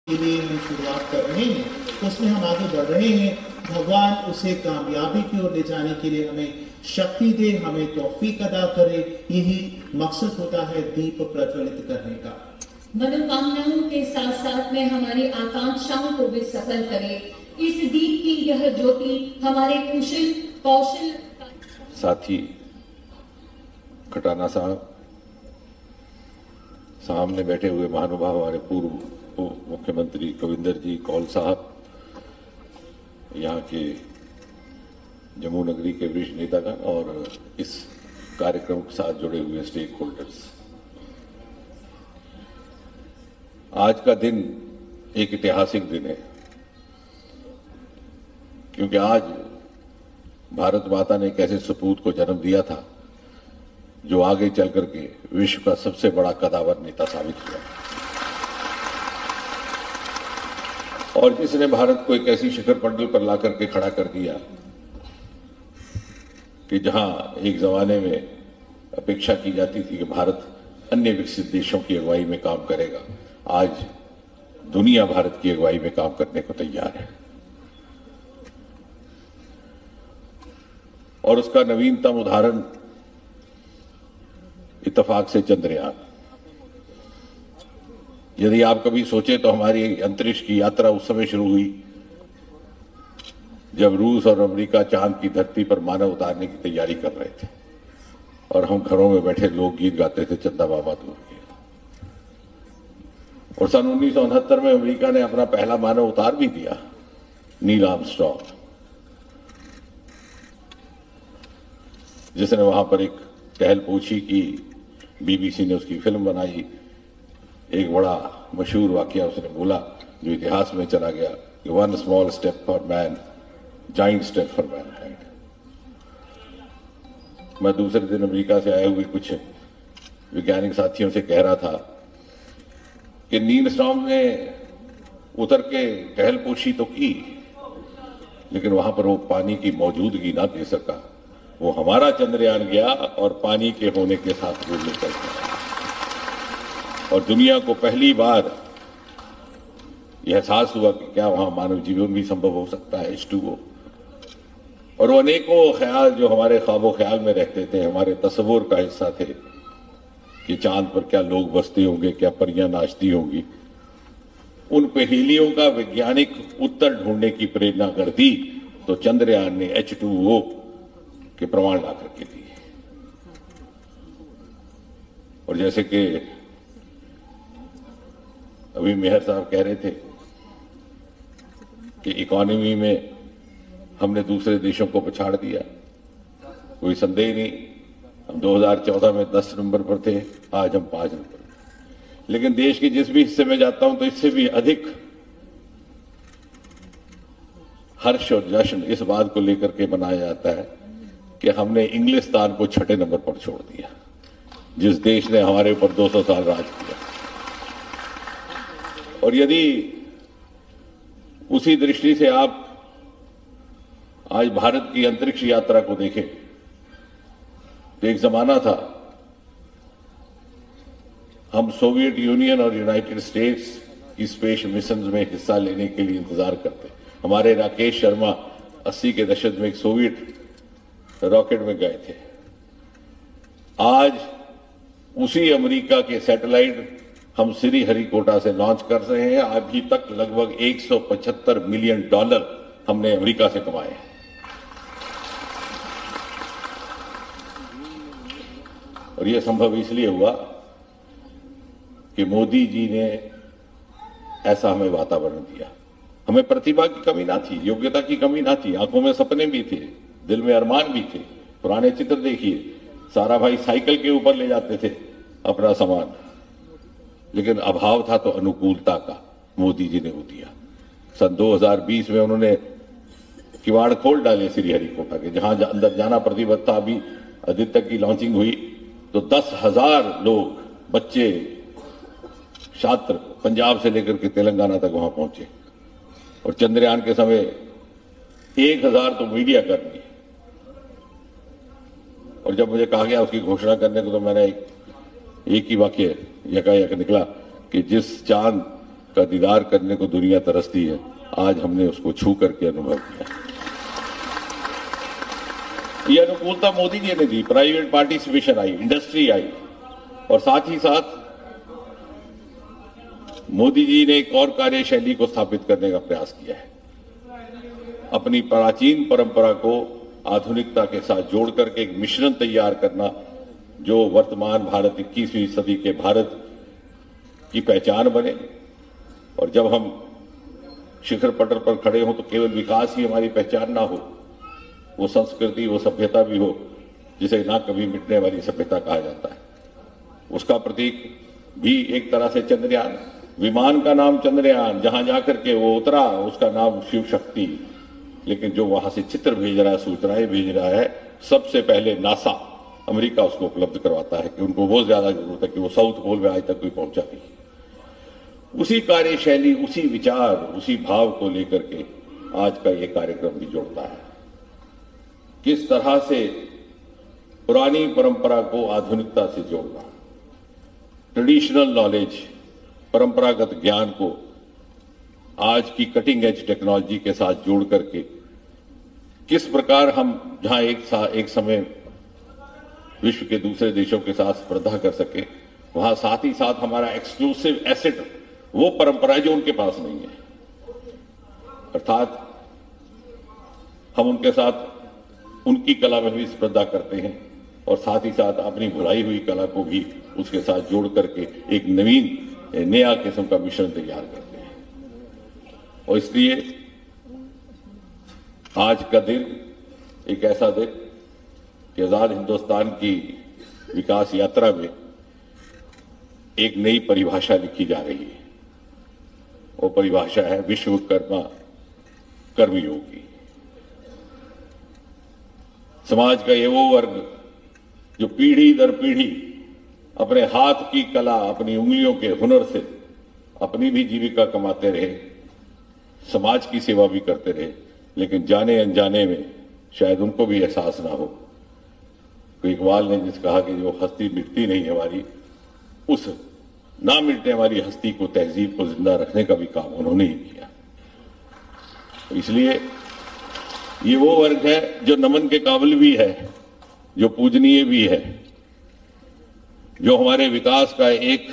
के लिए हम शुरुआत कर रहे हैं, तो उसमें हम आगे बढ़ रहे हैं। भगवान उसे कामयाबी की ओर ले जाने के लिए हमें शक्ति दे, हमें तौफीक अदा करे। यही मकसद होता है दीप प्रज्वलित करने का। मनोकामनाओं के साथ साथ में हमारी आकांक्षाओं को भी सफल करे। इस दीप की यह ज्योति हमारे कुशल कौशल साथी खटाना साहब, सामने बैठे हुए महानुभाव हमारे पूर्व मुख्यमंत्री कविंदर जी कौल साहब, यहाँ के जम्मू नगरी के वरिष्ठ नेतागण और इस कार्यक्रम के साथ जुड़े हुए स्टेक होल्डर्स। आज का दिन एक ऐतिहासिक दिन है, क्योंकि आज भारत माता ने एक ऐसे सपूत को जन्म दिया था जो आगे चल करके विश्व का सबसे बड़ा कदावर नेता साबित हुआ, और जिसने भारत को एक ऐसी शिखर पंडल पर ला करके खड़ा कर दिया कि जहां एक जमाने में अपेक्षा की जाती थी कि भारत अन्य विकसित देशों की अगुवाई में काम करेगा, आज दुनिया भारत की अगुवाई में काम करने को तैयार है। और उसका नवीनतम उदाहरण इत्तेफाक से चंद्रयान। यदि आप कभी सोचे तो हमारी अंतरिक्ष की यात्रा उस समय शुरू हुई जब रूस और अमेरिका चांद की धरती पर मानव उतारने की तैयारी कर रहे थे, और हम घरों में बैठे लोकगीत गाते थे, चंदा बाबा दूर के। और सन 1969 में अमेरिका ने अपना पहला मानव उतार भी दिया, नील आर्मस्ट्रांग, जिसने वहां पर एक टहल पूछी की बीबीसी ने उसकी फिल्म बनाई। एक बड़ा मशहूर वाकया उसने बोला जो इतिहास में चला गया कि 1 small step for man, giant step for Mankind. मैं दूसरे दिन अमेरिका से आए हुए कुछ वैज्ञानिक साथियों से कह रहा था कि नील आर्मस्ट्रांग ने उतर के टहल पोशी तो की, लेकिन वहां पर वो पानी की मौजूदगी ना दे सका। वो हमारा चंद्रयान गया और पानी के होने के साथ वो निकल गया, और दुनिया को पहली बार यह एहसास हुआ कि क्या वहां मानव जीवन भी संभव हो सकता है, H2O। और वो अनेकों ख्याल जो हमारे ख्वाबो ख्याल में रहते थे, हमारे तस्वुर का हिस्सा थे कि चांद पर क्या लोग बसते होंगे, क्या परियां नाचती होंगी, उन पहेलियों का वैज्ञानिक उत्तर ढूंढने की प्रेरणा कर दी तो चंद्रयान ने H2O के प्रमाण ला करके दिए। और जैसे कि अभी मेहर साहब कह रहे थे कि इकोनॉमी में हमने दूसरे देशों को पछाड़ दिया, कोई संदेह नहीं। हम 2014 में 10 नंबर पर थे, आज हम 5 नंबर पर। लेकिन देश के जिस भी हिस्से में जाता हूं तो इससे भी अधिक हर्ष और जश्न इस बात को लेकर के मनाया जाता है कि हमने इंग्लिस्तान को 6ठे नंबर पर छोड़ दिया, जिस देश ने हमारे ऊपर 200 साल राज किया। और यदि उसी दृष्टि से आप आज भारत की अंतरिक्ष यात्रा को देखें तो एक जमाना था हम सोवियत यूनियन और यूनाइटेड स्टेट्स की स्पेस मिशन में हिस्सा लेने के लिए इंतजार करते। हमारे राकेश शर्मा 80 के दशक में एक सोवियत रॉकेट में गए थे। आज उसी अमेरिका के सैटेलाइट हम श्रीहरिकोटा से लॉन्च कर रहे हैं। अभी तक लगभग $175 मिलियन हमने अमेरिका से कमाए हैं। और यह संभव इसलिए हुआ कि मोदी जी ने ऐसा हमें वातावरण दिया। हमें प्रतिभा की कमी ना थी, योग्यता की कमी ना थी, आंखों में सपने भी थे, दिल में अरमान भी थे। पुराने चित्र देखिए, सारा भाई साइकिल के ऊपर ले जाते थे अपना सामान, लेकिन अभाव था तो अनुकूलता का। मोदी जी ने वो दिया। सन 2020 में उन्होंने किवाड़ खोल डाले श्रीहरिकोटा के, जहां अंदर जाना प्रतिबद्ध था। अभी आदित्य की लॉन्चिंग हुई तो 10,000 लोग, बच्चे, छात्र पंजाब से लेकर के तेलंगाना तक वहां पहुंचे। और चंद्रयान के समय 1,000 तो मीडिया कर्मी। और जब मुझे कहा गया उसकी घोषणा करने को, तो मैंने एक ही वाक्य यकायक निकला कि जिस चांद का दीदार करने को दुनिया तरसती है, आज हमने उसको छू करके अनुभव किया। ये अनुकूलता मोदी जी ने दी, प्राइवेट पार्टिसिपेशन आई, इंडस्ट्री आई, और साथ ही साथ मोदी जी ने एक और कार्यशैली को स्थापित करने का प्रयास किया है। अपनी प्राचीन परंपरा को आधुनिकता के साथ जोड़ करके एक मिश्रण तैयार करना, जो वर्तमान भारत 21वीं सदी के भारत की पहचान बने। और जब हम शिखर पटल पर खड़े हों तो केवल विकास ही हमारी पहचान ना हो, वो संस्कृति, वो सभ्यता भी हो जिसे ना कभी मिटने वाली सभ्यता कहा जाता है। उसका प्रतीक भी एक तरह से चंद्रयान, विमान का नाम चंद्रयान, जहां जाकर के वो उतरा उसका नाम शिव शक्ति, लेकिन जो वहां से चित्र भेज रहा है, सूचनाएं भेज रहा है, सबसे पहले नासा अमेरिका उसको उपलब्ध करवाता है कि उनको बहुत ज्यादा जरूरत है कि वो साउथ पोल में आज तक कोई पहुंचा नहीं। उसी कार्यशैली, उसी विचार, उसी भाव को लेकर के आज का ये कार्यक्रम भी जोड़ता है। किस तरह से पुरानी परंपरा को आधुनिकता से जोड़ना, ट्रेडिशनल नॉलेज, परंपरागत ज्ञान को आज की कटिंग एज टेक्नोलॉजी के साथ जोड़ करके किस प्रकार हम जहां एक समय विश्व के दूसरे देशों के साथ स्पर्धा कर सके, वहां साथ ही साथ हमारा एक्सक्लूसिव एसेट वो परंपरा जो उनके पास नहीं है, अर्थात हम उनके साथ उनकी कला में भी स्पर्धा करते हैं और साथ ही साथ अपनी भुलाई हुई कला को भी उसके साथ जोड़ करके एक नया किस्म का मिश्रण तैयार करते हैं। और इसलिए आज का दिन एक ऐसा दिन कि आजाद हिंदुस्तान की विकास यात्रा में एक नई परिभाषा लिखी जा रही है। वो परिभाषा है विश्वकर्मा कर्मयोगी। समाज का ये वो वर्ग जो पीढ़ी दर पीढ़ी अपने हाथ की कला, अपनी उंगलियों के हुनर से अपनी भी जीविका कमाते रहे, समाज की सेवा भी करते रहे, लेकिन जाने अनजाने में शायद उनको भी एहसास ना हो। तो इकबाल ने जिस कहा कि जो हस्ती मिटती नहीं हमारी, उस ना मिटने वाली हस्ती को, तहजीब को जिंदा रखने का भी काम उन्होंने ही किया। तो इसलिए ये वो वर्ग है जो नमन के काबिल भी है, जो पूजनीय भी है, जो हमारे विकास का एक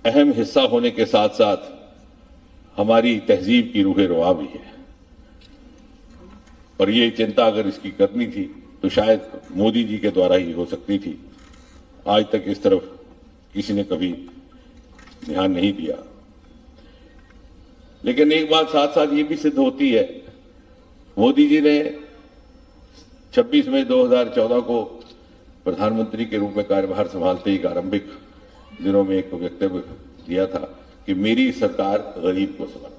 अहम हिस्सा होने के साथ साथ हमारी तहजीब की रूह रवा भी है। और ये चिंता अगर इसकी करनी थी तो शायद मोदी जी के द्वारा ही हो सकती थी। आज तक इस तरफ किसी ने कभी ध्यान नहीं दिया। लेकिन एक बात साथ साथ ये भी सिद्ध होती है, मोदी जी ने 26 मई 2014 को प्रधानमंत्री के रूप में कार्यभार संभालते ही आरंभिक दिनों में एक वक्तव्य दिया था कि मेरी सरकार गरीब को समर्पित।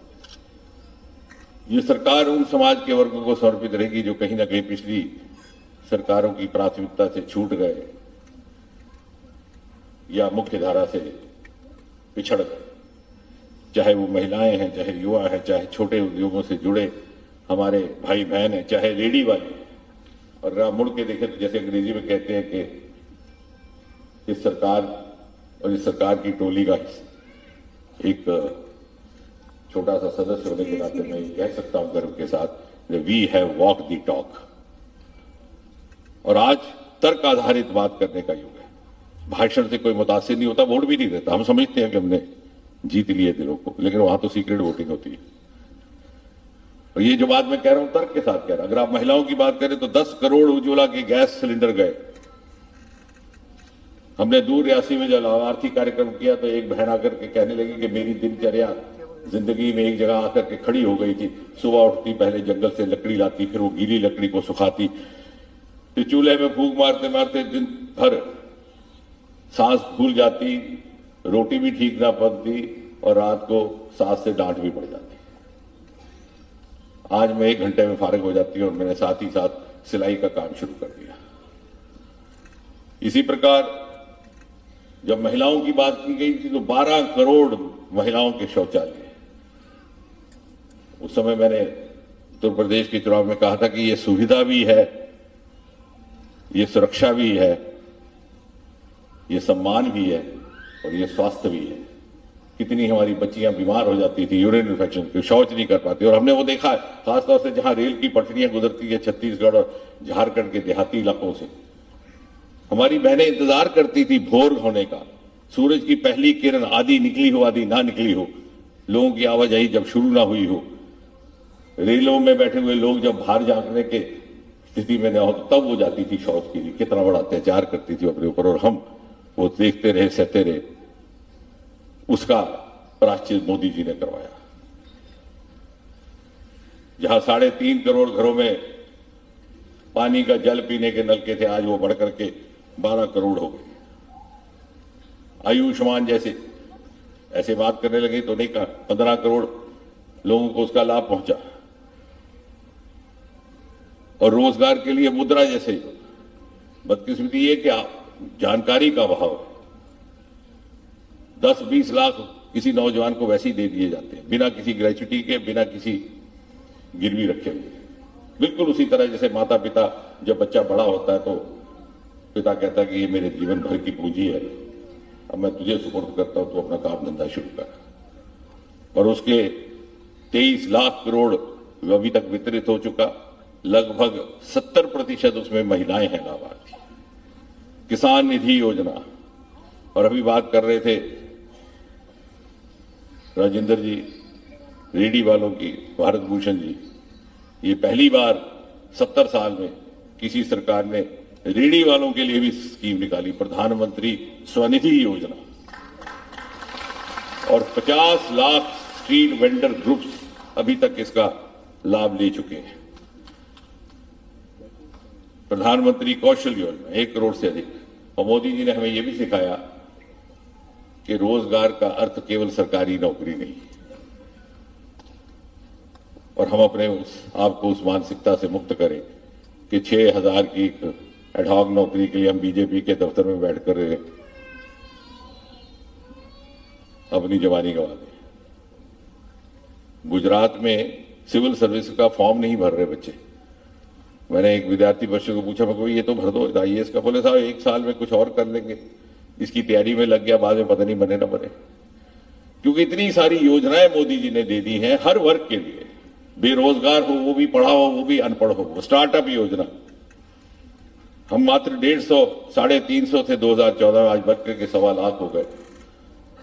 ये सरकार उन समाज के वर्गों को समर्पित रहेगी जो कहीं ना कहीं पिछली सरकारों की प्राथमिकता से छूट गए या मुख्य धारा से पिछड़ गए, चाहे वो महिलाएं हैं, चाहे युवा है, चाहे छोटे उद्योगों से जुड़े हमारे भाई बहन हैं, चाहे रेडी वाले हैं। और आप मुड़ के देखें तो जैसे अंग्रेजी में कहते हैं कि इस सरकार और इस सरकार की टोली का एक छोटा सा सदस्य होने के नाते मैं कह सकता हूं गर्व के साथ, we have walk the talk. और आज तर्क आधारित बात करने का युग है। भाषण से कोई मुतासिर नहीं होता, वोट भी नहीं देता। हम समझते हैं कि हमने जीत लिए दिलों को, लेकिन वहां तो सीक्रेट वोटिंग होती है। और ये जो बात मैं कह रहा हूं तर्क के साथ कह रहा हूं। अगर आप महिलाओं की बात करें तो 10 करोड़ उज्ज्वला के गैस सिलेंडर गए। हमने दूर रियासी में जब लाभार्थी कार्यक्रम किया तो एक बहन आकर के कहने लगी कि मेरी दिनचर्या जिंदगी में एक जगह आकर के खड़ी हो गई थी। सुबह उठती, पहले जंगल से लकड़ी लाती, फिर वो गीली लकड़ी को सुखाती, फिर चूल्हे में फूंक मारते मारते दिन भर सांस भूल जाती, रोटी भी ठीक ना पकती और रात को सास से डांट भी पड़ जाती। आज मैं 1 घंटे में फारिग हो जाती हूं और मैंने साथ ही साथ सिलाई का काम शुरू कर दिया। इसी प्रकार जब महिलाओं की बात की गई थी तो 12 करोड़ महिलाओं के शौचालय। उस समय मैंने उत्तर प्रदेश के चुनाव में कहा था कि ये सुविधा भी है, ये सुरक्षा भी है, ये सम्मान भी है और ये स्वास्थ्य भी है कितनी हमारी बच्चियां बीमार हो जाती थी यूरिन इन्फेक्शन, शौच नहीं कर पाती। और हमने वो देखा है खासतौर से जहां रेल की पटरियां गुजरती है छत्तीसगढ़ और झारखंड के देहाती इलाकों से, हमारी बहनें इंतजार करती थी भोर होने का, सूरज की पहली किरण आधी निकली हो आधी ना निकली हो, लोगों की आवाजाही जब शुरू ना हुई हो, रेलों में बैठे हुए लोग जब बाहर झांकने के स्थिति में न हो तो तब वो जाती थी शौच के लिए। कितना बड़ा अत्याचार करती थी अपने ऊपर और हम वो देखते रहे, सहते रहे। उसका प्रायश्चित मोदी जी ने करवाया। जहां 3.5 करोड़ घरों में पानी का जल पीने के नलके थे, आज वो बढ़कर के 12 करोड़ हो गए। आयुष्मान जैसे ऐसे बात करने लगे तो नहीं कहा, 15 करोड़ लोगों को उसका लाभ पहुंचा। और रोजगार के लिए मुद्रा जैसे, बदकिस्मती ये कि जानकारी का अभाव है। 10-20 लाख किसी नौजवान को वैसे ही दे दिए जाते हैं बिना किसी ग्रेच्युटी के, बिना किसी गिरवी रखे हुए। बिल्कुल उसी तरह जैसे माता पिता जब बच्चा बड़ा होता है तो पिता कहता है कि ये मेरे जीवन भर की पूंजी है, अब मैं तुझे सुपुर्द करता हूं, तो अपना काम धंधा शुरू कर। और उसके 23 लाख करोड़ अभी तक वितरित हो चुका। लगभग 70% उसमें महिलाएं हैं लाभार्थी। किसान निधि योजना, और अभी बात कर रहे थे राजेंद्र जी रेडी वालों की, भारत भूषण जी, ये पहली बार 70 साल में किसी सरकार ने रेडी वालों के लिए भी स्कीम निकाली, प्रधानमंत्री स्वनिधि योजना। और 50 लाख स्ट्रीट वेंडर ग्रुप्स अभी तक इसका लाभ ले चुके हैं। प्रधानमंत्री कौशल योजना 1 करोड़ से अधिक। और मोदी जी ने हमें यह भी सिखाया कि रोजगार का अर्थ केवल सरकारी नौकरी नहीं, और हम अपने आपको उस मानसिकता से मुक्त करें कि 6,000 की एडहॉक नौकरी के लिए हम बीजेपी के दफ्तर में बैठकर अपनी जवानी गंवा दें। गुजरात में सिविल सर्विस का फॉर्म नहीं भर रहे बच्चे। मैंने एक विद्यार्थी बच्चे को पूछा, मैं कोई ये तो भर दो आईएएस का। बोले साहब 1 साल में कुछ और कर लेंगे, इसकी तैयारी में लग गया, बाद में पता नहीं बने ना बने। क्योंकि इतनी सारी योजनाएं मोदी जी ने दे दी हैं हर वर्ग के लिए, बेरोजगार हो वो भी पढ़ा हो वो भी अनपढ़ हो। स्टार्टअप योजना हम मात्र 150 350 थे 2014 में, आज बढ़कर के 1.25 लाख हो गए।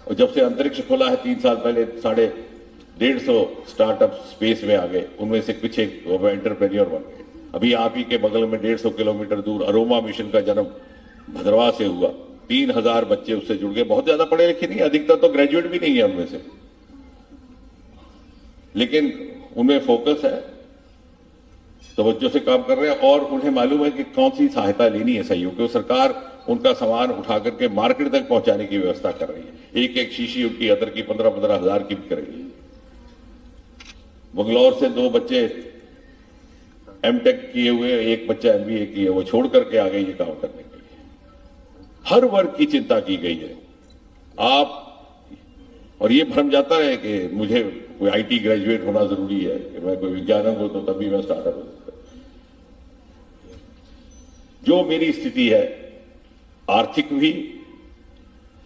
और जब से अंतरिक्ष खुला है 3 साल पहले 150 स्टार्टअप स्पेस में आ गए, उनमें से कुछ एक एंटरप्रेन्योर बन गए। अभी आप ही के बगल में 150 किलोमीटर दूर अरोमा मिशन का जन्म भद्रवाह से हुआ, 3000 बच्चे उससे जुड़ गए। बहुत ज्यादा पढ़े लिखे नहीं, अधिकतर तो ग्रेजुएट भी नहीं है उनमें से, लेकिन उनमें फोकस है, तवज्जो से काम कर रहे हैं और उन्हें मालूम है कि कौन सी सहायता लेनी है सहयोग की। सरकार उनका सामान उठा करके मार्केट तक पहुंचाने की व्यवस्था कर रही है। एक शीशी उनकी अदर की 15-15 हजार की बिक रही है। बंगलौर से 2 बच्चे एमटेक किए हुए, एक बच्चा एमबीए किए, वो छोड़ करके आ गए ये काम करने के लिए। हर वर्ग की चिंता की गई है। आप और ये भ्रम जाता है कि मुझे कोई आईटी ग्रेजुएट होना जरूरी है, कि मैं कोई विज्ञानक हूं तो तभी मैं स्टार्टअप हो सकता। जो मेरी स्थिति है आर्थिक भी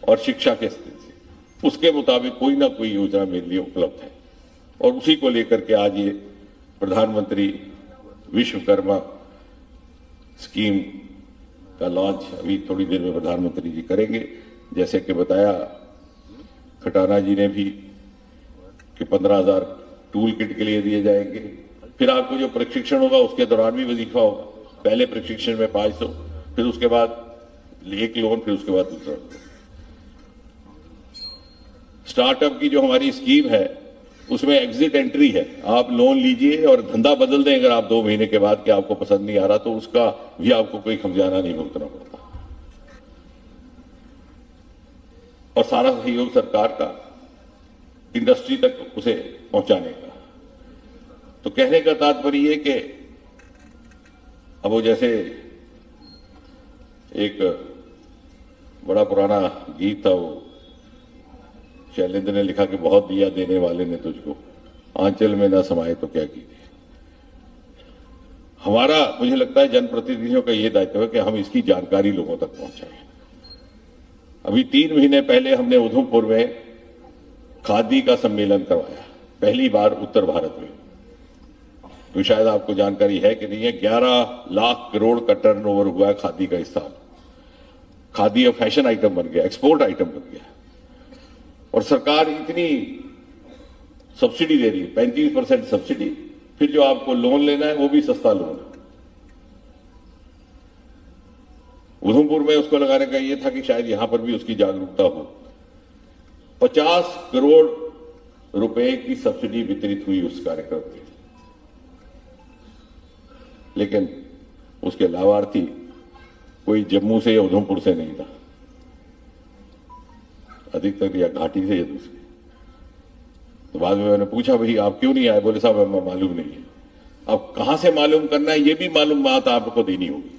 और शिक्षा की स्थिति, उसके मुताबिक कोई ना कोई योजना मेरे लिए उपलब्ध है। और उसी को लेकर के आज ये प्रधानमंत्री विश्वकर्मा स्कीम का लॉन्च अभी थोड़ी देर में प्रधानमंत्री जी करेंगे। जैसे कि बताया खटाना जी ने भी कि 15,000 टूल किट के लिए दिए जाएंगे। फिर आपको जो प्रशिक्षण होगा उसके दौरान भी वजीफा होगा। पहले प्रशिक्षण में 500, फिर उसके बाद एक लोन, फिर उसके बाद दूसरा। स्टार्टअप की जो हमारी स्कीम है उसमें एग्जिट एंट्री है। आप लोन लीजिए और धंधा बदल दें अगर आप 2 महीने के बाद कि आपको पसंद नहीं आ रहा, तो उसका भी आपको कोई खमियाजा नहीं भुगतना पड़ता। और सारा सहयोग सरकार का इंडस्ट्री तक उसे पहुंचाने का। तो कहने का तात्पर्य ये कि अब वो जैसे एक बड़ा पुराना गीत था, वो शैलेंद्र ने लिखा कि बहुत दिया देने वाले ने तुझको, आंचल में ना समाये तो क्या कीजिए। हमारा मुझे लगता है जनप्रतिनिधियों का यह दायित्व है कि हम इसकी जानकारी लोगों तक पहुंचाएं। अभी 3 महीने पहले हमने उधमपुर में खादी का सम्मेलन करवाया, पहली बार उत्तर भारत में। तो शायद आपको जानकारी है कि नहीं है, 11 लाख करोड़ का टर्नओवर हुआ है खादी का इस साल। खादी अब फैशन आइटम बन गया, एक्सपोर्ट आइटम बन गया। और सरकार इतनी सब्सिडी दे रही है, 35% सब्सिडी, फिर जो आपको लोन लेना है वो भी सस्ता लोन है। उधमपुर में उसको लगाने का ये था कि शायद यहां पर भी उसकी जागरूकता हो। 50 करोड़ रुपए की सब्सिडी वितरित हुई उस कार्यक्रम में, लेकिन उसके लाभार्थी कोई जम्मू से या उधमपुर से नहीं था, अधिकतर या घाटी से या दूसरे। तो बाद में मैंने पूछा, भाई आप क्यों नहीं आए? बोले साहब हमें मालूम नहीं है। अब कहां से मालूम करना है ये भी मालूम बात आपको देनी होगी।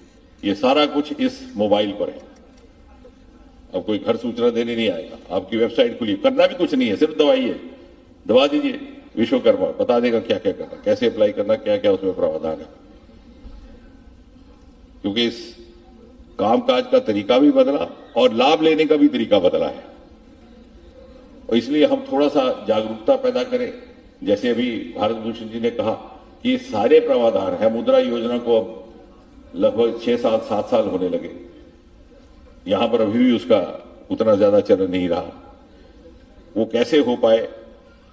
ये सारा कुछ इस मोबाइल पर है। अब कोई घर सूचना देने नहीं आएगा, आपकी वेबसाइट खुली, करना भी कुछ नहीं है, सिर्फ दवाइए, दबा दीजिए, विश्वकर्मा बता देगा क्या क्या करना, कैसे अप्लाई करना, क्या क्या उसमें प्रावधान है। क्योंकि इस कामकाज का तरीका भी बदला और लाभ लेने का भी तरीका बदला है, और इसलिए हम थोड़ा सा जागरूकता पैदा करें। जैसे अभी भारत भूषण जी ने कहा कि सारे प्रावधान है, मुद्रा योजना को अब लगभग 6-7 साल होने लगे, यहां पर अभी भी उसका उतना ज्यादा चलन नहीं रहा। वो कैसे हो पाए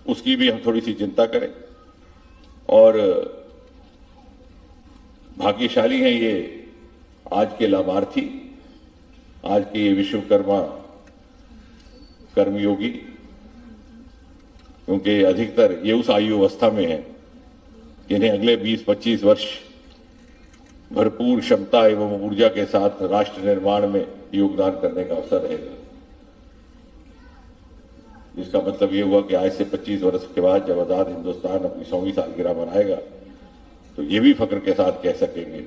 उसकी भी हम थोड़ी सी चिंता करें। और भाग्यशाली हैं ये आज के लाभार्थी, आज के ये विश्वकर्मा कर्मयोगी, क्योंकि अधिकतर ये उस आयु अवस्था में है जिन्हें अगले 20-25 वर्ष भरपूर क्षमता एवं ऊर्जा के साथ राष्ट्र निर्माण में योगदान करने का अवसर रहेगा। जिसका मतलब ये हुआ कि आज से 25 वर्ष के बाद जब आजाद हिंदुस्तान अपनी 100वीं सालगिरह मनाएगा तो ये भी फख्र के साथ कह सकेंगे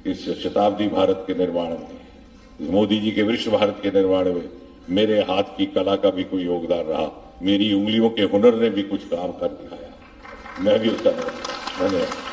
इस शताब्दी भारत के निर्माण में, मोदी जी के विश्व भारत के निर्माण में मेरे हाथ की कला का भी कोई योगदान रहा, मेरी उंगलियों के हुनर ने भी कुछ काम कर दिखाया, मैं भी उसका धन्यवाद।